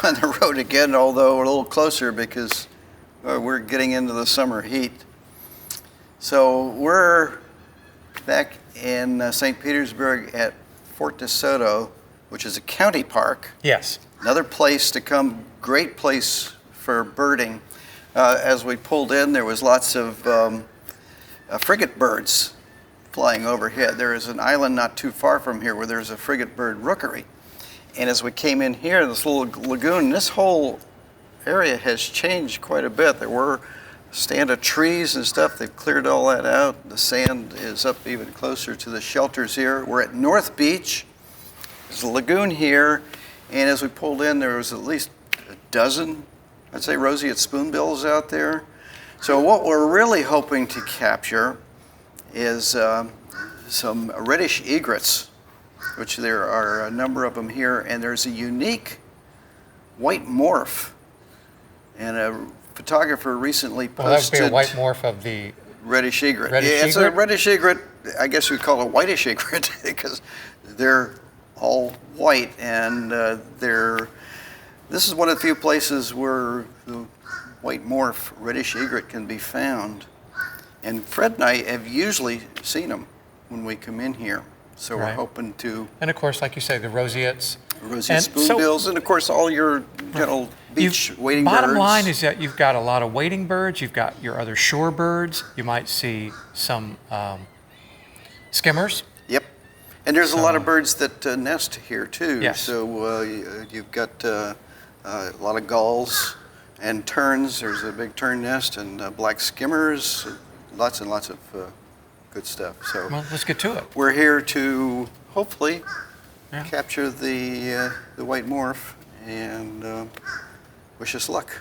on the road again, although a little closer because we're getting into the summer heat. So we're back in St. Petersburg at Fort DeSoto, which is a county park. Yes. Another place to come, great place for birding. As we pulled in, there was lots of frigate birds flying overhead. There is an island not too far from here where there's a frigate bird rookery. And as we came in here, this little lagoon, this whole area has changed quite a bit. There were a stand of trees and stuff. They've cleared all that out. The sand is up even closer to the shelters here. We're at North Beach. There's a lagoon here. And as we pulled in, there was at least a dozen, I'd say, roseate spoonbills out there. So what we're really hoping to capture is some reddish egrets, which there are a number of them here, and there's a unique white morph. And a photographer recently posted... Well, that would be a white morph of the... reddish egret. Reddish egret? A reddish egret. I guess we call it whitish egret because they're all white, and this is one of the few places where the white morph reddish egret can be found. And Fred and I have usually seen them when we come in here. So Right. we're hoping to... And of course, like you say, the roseates. Roseate spoonbills, and of course all your gentle beach wading birds. Bottom line is that you've got a lot of wading birds. You've got your other shore birds. You might see some skimmers. Yep. And there's a lot of birds that nest here too. Yes. So you've got a lot of gulls and terns. There's a big tern nest and black skimmers. Lots and lots of good stuff. So Well, let's get to it. we're here to hopefully Yeah. capture the white morph and wish us luck.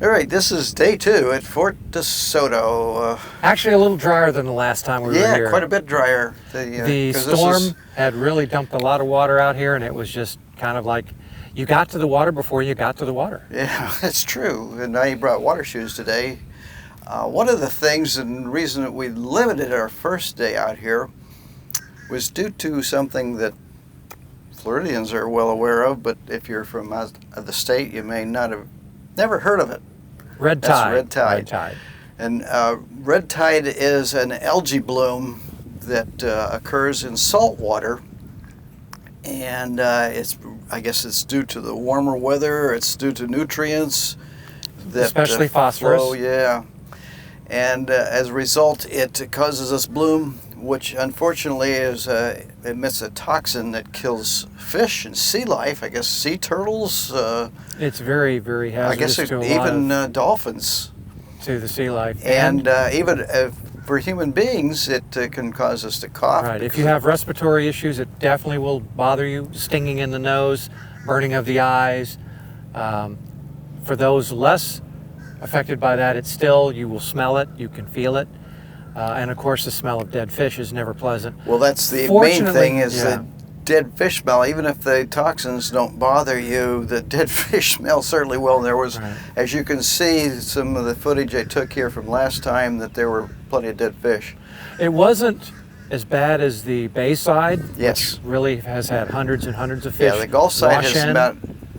All right, this is day 2 at Fort DeSoto. Actually, a little drier than the last time we were here. Yeah, quite a bit drier. The storm had really dumped a lot of water out here, and it was just kind of like you got to the water before you got to the water. Yeah, that's true. And I brought water shoes today. One of the things and reason that we limited our first day out here was due to something that Floridians are well aware of, but if you're from out of the state, you may not have never heard of it. Red That's tide. red tide. Red tide. And red tide is an algae bloom that occurs in salt water, and I guess it's due to the warmer weather. It's due to nutrients that Especially phosphorus. flow, yeah. And as a result, it causes this bloom, which unfortunately emits a toxin that kills fish and sea life. I guess sea turtles. It's very, very hazardous I guess to a even lot of, dolphins. to the sea life. And even for human beings, it can cause us to cough. Right. If you have respiratory issues, it definitely will bother you. Stinging in the nose, burning of the eyes. For those less affected by that, you will smell it, you can feel it. And of course, the smell of dead fish is never pleasant. Well, that's the main Fortunately, thing is yeah. the dead fish smell. Even if the toxins don't bother you, the dead fish smell certainly will. There was, Right. as you can see, some of the footage I took here from last time, that there were plenty of dead fish. It wasn't as bad as the Bayside, Yes. which really has had hundreds and hundreds of fish. Yeah, the Gulf side wash in.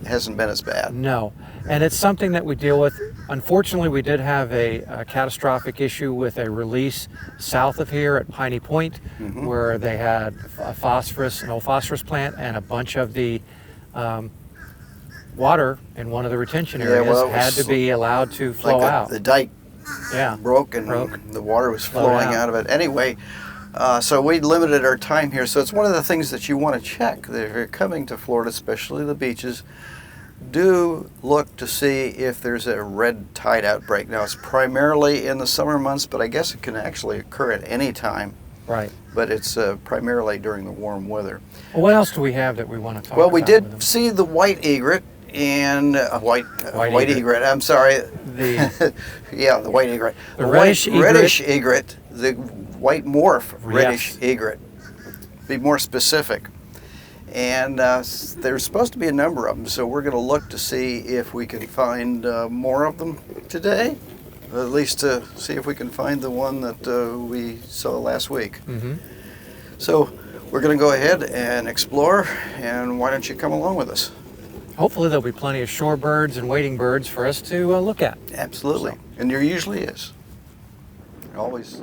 hasn't been as bad. No, and it's something that we deal with. Unfortunately, we did have a catastrophic issue with a release south of here at Piney Point, where they had an old phosphorus plant, and a bunch of the water in one of the retention Yeah, areas well, it had was to be allowed to flow Like out. the dike Yeah, broke and the water was Flowed flowing out. out of it. Anyway, so we limited our time here. So it's one of the things that you want to check. If you're coming to Florida, especially the beaches, do look to see if there's a red tide outbreak. Now, it's primarily in the summer months, but I guess it can actually occur at any time. right. But it's primarily during the warm weather. Well, what else do we have that we want to talk Well, about? we with did them? see the white egret and white egret. egret. I'm sorry. The Yeah, the white egret. The white, reddish egret. reddish egret. The white morph reddish Yes. egret. Be more specific. And there's supposed to be a number of them, so we're going to look to see if we can find more of them today. At least to see if we can find the one that we saw last week. So we're going to go ahead and explore, and why don't you come along with us? Hopefully there'll be plenty of shorebirds and wading birds for us to look at. Absolutely. So. And there usually is. Always.